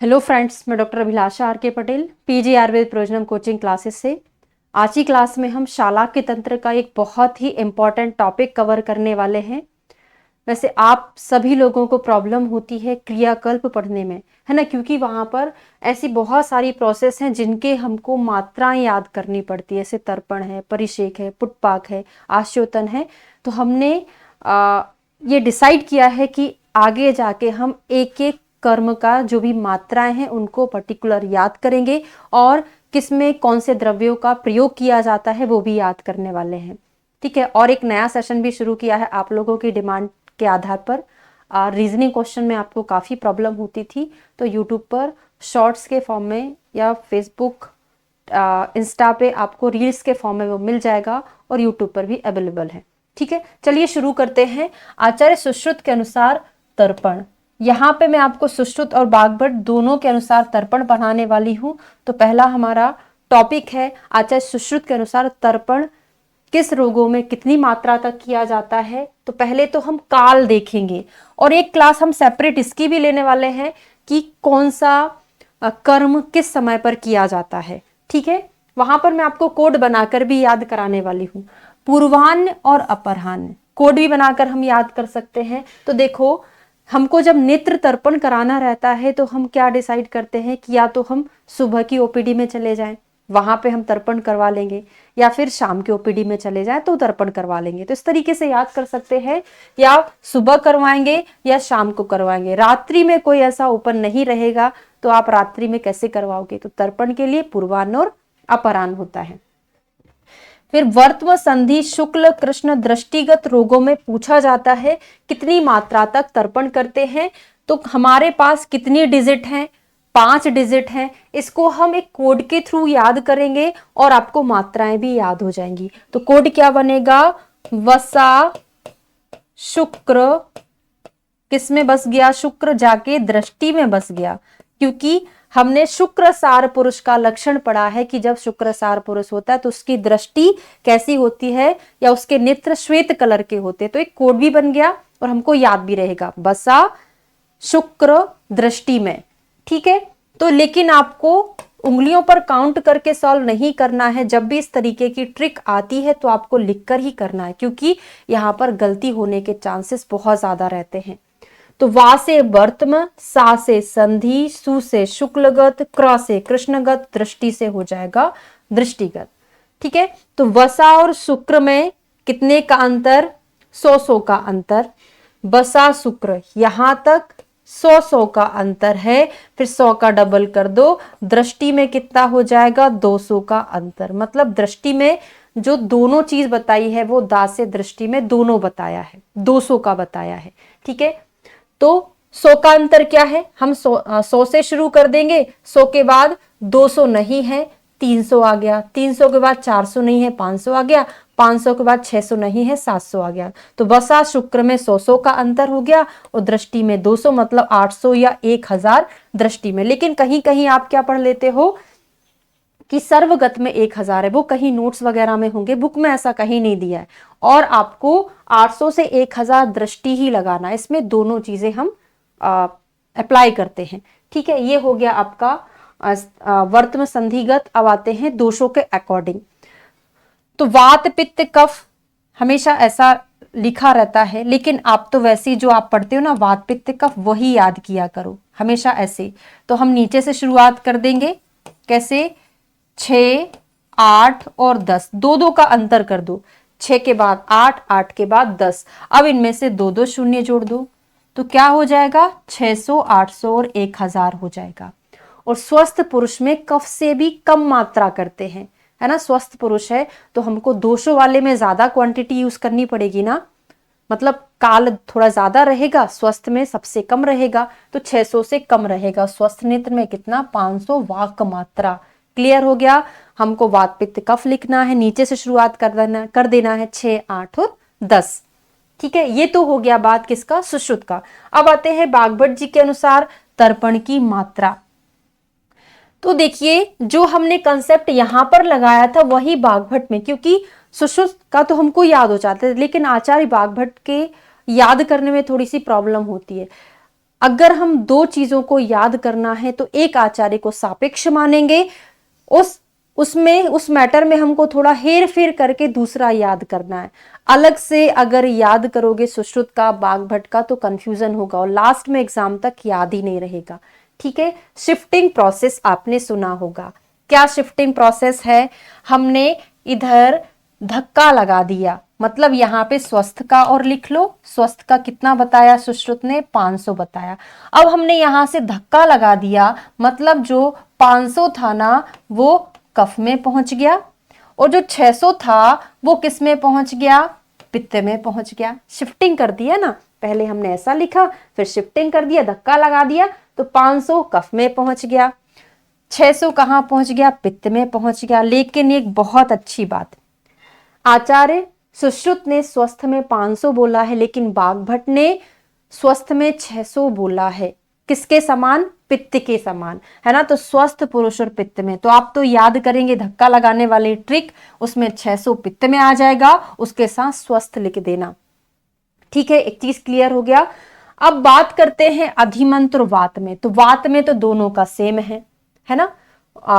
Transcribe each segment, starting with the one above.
Hello friends, मैं doctor Abhilasha R K Patel PG Ayurveda प्रोजनम coaching classes से। आज की क्लास में हम शालाक्य तंत्र का एक बहुत ही इम्पॉर्टेंट टॉपिक कवर करने वाले हैं। वैसे आप सभी लोगों को प्रॉब्लम होती है क्रियाकल्प पढ़ने में, है ना, क्योंकि वहाँ पर ऐसी बहुत सारी प्रोसेस हैं जिनके हमको मात्राएं याद करनी पड़ती है, जैसे तर्पण है, परिषेक है, पुटपाक है, आस्योतन है। तो हमने ये डिसाइड किया है कि आगे जाके हम एक एक कर्म का जो भी मात्राएं हैं उनको पर्टिकुलर याद करेंगे और किसमें कौन से द्रव्यों का प्रयोग किया जाता है वो भी याद करने वाले हैं। ठीक है, और एक नया सेशन भी शुरू किया है आप लोगों की डिमांड के आधार पर। रीजनिंग क्वेश्चन में आपको काफ़ी प्रॉब्लम होती थी, तो यूट्यूब पर शॉर्ट्स के फॉर्म में या फेसबुक इंस्टा पे आपको रील्स के फॉर्म में वो मिल जाएगा और यूट्यूब पर भी अवेलेबल है। ठीक है, चलिए शुरू करते हैं। आचार्य सुश्रुत के अनुसार तर्पण, यहाँ पे मैं आपको सुश्रुत और बागभट्ट दोनों के अनुसार तर्पण पढ़ाने वाली हूँ। तो पहला हमारा टॉपिक है आचार्य सुश्रुत के अनुसार तर्पण किस रोगों में कितनी मात्रा तक किया जाता है। तो पहले तो हम काल देखेंगे और एक क्लास हम सेपरेट इसकी भी लेने वाले हैं कि कौन सा कर्म किस समय पर किया जाता है। ठीक है, वहां पर मैं आपको कोड बनाकर भी याद कराने वाली हूँ। पूर्वाह्न और अपराह्न कोड भी बनाकर हम याद कर सकते हैं। तो देखो, हमको जब नेत्र तर्पण कराना रहता है तो हम क्या डिसाइड करते हैं कि या तो हम सुबह की ओपीडी में चले जाएं, वहां पे हम तर्पण करवा लेंगे, या फिर शाम के ओपीडी में चले जाएं तो तर्पण करवा लेंगे। तो इस तरीके से याद कर सकते हैं, या सुबह करवाएंगे या शाम को करवाएंगे। रात्रि में कोई ऐसा ओपन नहीं रहेगा तो आप रात्रि में कैसे करवाओगे। तो तर्पण के लिए पूर्वाह्न और अपराह्न होता है। फिर वर्त्म संधि शुक्ल कृष्ण दृष्टिगत रोगों में पूछा जाता है कितनी मात्रा तक तर्पण करते हैं। तो हमारे पास कितनी डिजिट हैं, 5 डिजिट हैं। इसको हम एक कोड के थ्रू याद करेंगे और आपको मात्राएं भी याद हो जाएंगी। तो कोड क्या बनेगा, वसा शुक्र, किसमें बस गया, शुक्र जाके दृष्टि में बस गया, क्योंकि हमने शुक्रसार पुरुष का लक्षण पढ़ा है कि जब शुक्रसार पुरुष होता है तो उसकी दृष्टि कैसी होती है, या उसके नेत्र श्वेत कलर के होते हैं। तो एक कोड भी बन गया और हमको याद भी रहेगा, बसा शुक्र दृष्टि में। ठीक है, तो लेकिन आपको उंगलियों पर काउंट करके सॉल्व नहीं करना है। जब भी इस तरीके की ट्रिक आती है तो आपको लिखकर ही करना है, क्योंकि यहाँ पर गलती होने के चांसेस बहुत ज्यादा रहते हैं। तो वा से वर्त्म, सा से संधि, सु से शुक्लगत, क्र से कृष्णगत, दृष्टि से हो जाएगा दृष्टिगत। ठीक है, तो वसा और शुक्र में कितने का अंतर, 100 का अंतर। बसा शुक्र यहां तक 100 का अंतर है, फिर 100 का डबल कर दो, दृष्टि में कितना हो जाएगा, 200 का अंतर। मतलब दृष्टि में जो दोनों चीज बताई है वो दा से दृष्टि में दोनों बताया है, 200 का बताया है। ठीक है, तो 100 का अंतर क्या है, हम 100 से शुरू कर देंगे। 100 के बाद 200 नहीं है, 300 आ गया। 300 के बाद 400 नहीं है, 500 आ गया। 500 के बाद 600 नहीं है, 700 आ गया। तो वसा शुक्र में 100 का अंतर हो गया और दृष्टि में 200, मतलब 800 या 1000 दृष्टि में। लेकिन कहीं कहीं आप क्या पढ़ लेते हो कि सर्वगत में 1000 है, वो कहीं नोट्स वगैरह में होंगे, बुक में ऐसा कहीं नहीं दिया है। और आपको 800 से 1000 दृष्टि ही लगाना है, इसमें दोनों चीजें हम अप्लाई करते हैं। ठीक है, ये हो गया आपका वर्तमान संधिगत। अब आते हैं दोषों के अकॉर्डिंग। तो वात पित्त कफ हमेशा ऐसा लिखा रहता है, लेकिन आप तो वैसे जो आप पढ़ते हो ना, वात पित्त कफ वही याद किया करो हमेशा ऐसे। तो हम नीचे से शुरुआत कर देंगे, कैसे, 6, 8 और 10, 2-2 का अंतर कर दो। 6 के बाद 8, 8 के बाद 10। अब इनमें से 2-2 शून्य जोड़ दो, तो क्या हो जाएगा, 600, 800 और 1000 हो जाएगा। और स्वस्थ पुरुष में कफ से भी कम मात्रा करते हैं, है ना। स्वस्थ पुरुष है तो हमको दोषों वाले में ज्यादा क्वांटिटी यूज करनी पड़ेगी ना, मतलब काल थोड़ा ज्यादा रहेगा, स्वस्थ में सबसे कम रहेगा। तो 600 से कम रहेगा। स्वस्थ नेत्र में कितना, 500 वाक मात्रा। क्लियर हो गया। हमको वात पित्त कफ लिखना है, नीचे से शुरुआत कर देना है, 6, 8 और 10। ठीक है, ये तो हो गया बात किसका, सुश्रुत का। अब आते हैं बागभट्ट जी के अनुसार तर्पण की मात्रा। तो देखिए, जो हमने कंसेप्ट यहां पर लगाया था वही बागभट्ट में, क्योंकि सुश्रुत का तो हमको याद हो जाता है, लेकिन आचार्य बागभट्ट के याद करने में थोड़ी सी प्रॉब्लम होती है। अगर हम दो चीजों को याद करना है तो एक आचार्य को सापेक्ष मानेंगे, उस मैटर में हमको थोड़ा हेर फेर करके दूसरा याद करना है। अलग से अगर याद करोगे सुश्रुत का, बागभट्ट का, तो कंफ्यूजन होगा और लास्ट में एग्जाम तक याद ही नहीं रहेगा। ठीक है, शिफ्टिंग प्रोसेस आपने सुना होगा। क्या शिफ्टिंग प्रोसेस है? हमने इधर धक्का लगा दिया, मतलब यहाँ पे स्वस्थ का और लिख लो। स्वस्थ का कितना बताया सुश्रुत ने? 500 बताया। अब हमने यहां से धक्का लगा दिया, मतलब जो 500 था ना वो कफ में पहुंच गया, और जो 600 था वो किस में पहुंच गया? पित्त में पहुंच गया। शिफ्टिंग कर दिया ना, पहले हमने ऐसा लिखा, फिर शिफ्टिंग कर दिया, धक्का लगा दिया, तो 500 कफ में पहुंच गया, 600 कहां पहुंच गया? पित्त में पहुंच गया। लेकिन एक बहुत अच्छी बात, आचार्य सुश्रुत ने स्वस्थ में 500 बोला है, लेकिन बागभट्ट ने स्वस्थ में 600 बोला है। किसके समान? पित्त के समान, है ना। तो स्वस्थ पुरुष और पित्त में, तो आप तो याद करेंगे धक्का लगाने वाली ट्रिक, उसमें 600 पित्त में आ जाएगा, उसके साथ स्वस्थ लिख देना। ठीक है, एक चीज क्लियर हो गया। अब बात करते हैं अधिमंत और वात में। तो वात में तो दोनों का सेम है ना।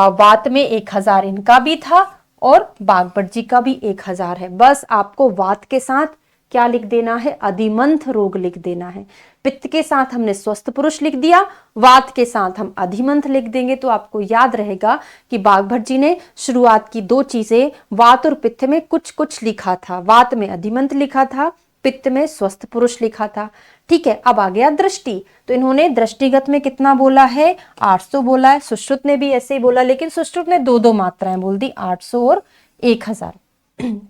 वात में 1000 इनका भी था और बागभट्ट जी का भी 1000 है। बस आपको वात के साथ क्या लिख देना है? अधिमंथ रोग लिख देना है। पित्त के साथ हमने स्वस्थ पुरुष लिख दिया, वात के साथ हम अधिमंथ लिख देंगे। तो आपको याद रहेगा कि बागभट्ट जी ने शुरुआत की दो चीजें, वात और पित्त में कुछ कुछ लिखा था। वात में अधिमंथ लिखा था, पित्त में स्वस्थ पुरुष लिखा था। ठीक है, अब आ गया दृष्टि। तो इन्होंने दृष्टिगत में कितना बोला है? 800 बोला है। सुश्रुत ने भी ऐसे ही बोला, लेकिन सुश्रुत ने दो दो मात्राएं बोल दी, 800 और 1000।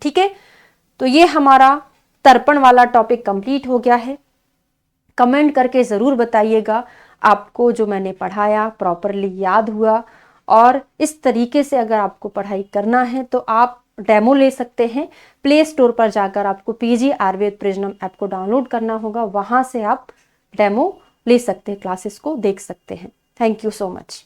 ठीक है, तो ये हमारा तर्पण वाला टॉपिक कंप्लीट हो गया है। कमेंट करके जरूर बताइएगा आपको जो मैंने पढ़ाया प्रॉपरली याद हुआ, और इस तरीके से अगर आपको पढ़ाई करना है तो आप डेमो ले सकते हैं। प्ले स्टोर पर जाकर आपको पीजी आयुर्वेद प्रिजनम ऐप को डाउनलोड करना होगा, वहां से आप डेमो ले सकते हैं, क्लासेस को देख सकते हैं। Thank you so much.